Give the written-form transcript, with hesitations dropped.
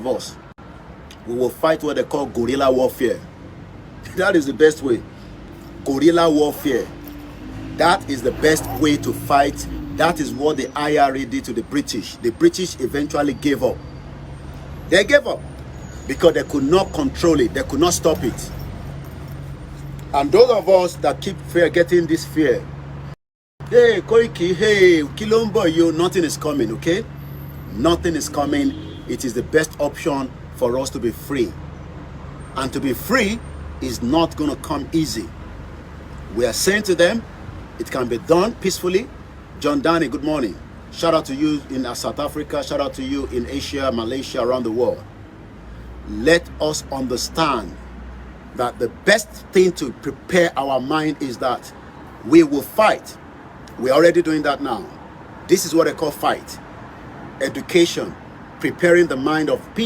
of us, we will fight what they call guerrilla warfare. That is the best way. Guerrilla warfare. That is the best way to fight. That is what the IRA did to the British. The British eventually gave up. They gave up because they could not control it. They could not stop it. And those of us that keep getting this fear, hey, Koiki, hey, Kilombo, you, nothing is coming, okay? Nothing is coming. It is the best option for us to be free. And to be free is not going to come easy. We are saying to them, it can be done peacefully. John Danny, good morning. Shout out to you in South Africa. Shout out to you in Asia, Malaysia, around the world. Let us understand that the best thing to prepare our mind is that we will fight. We're already doing that now. This is what I call fight. Education, preparing the mind of people.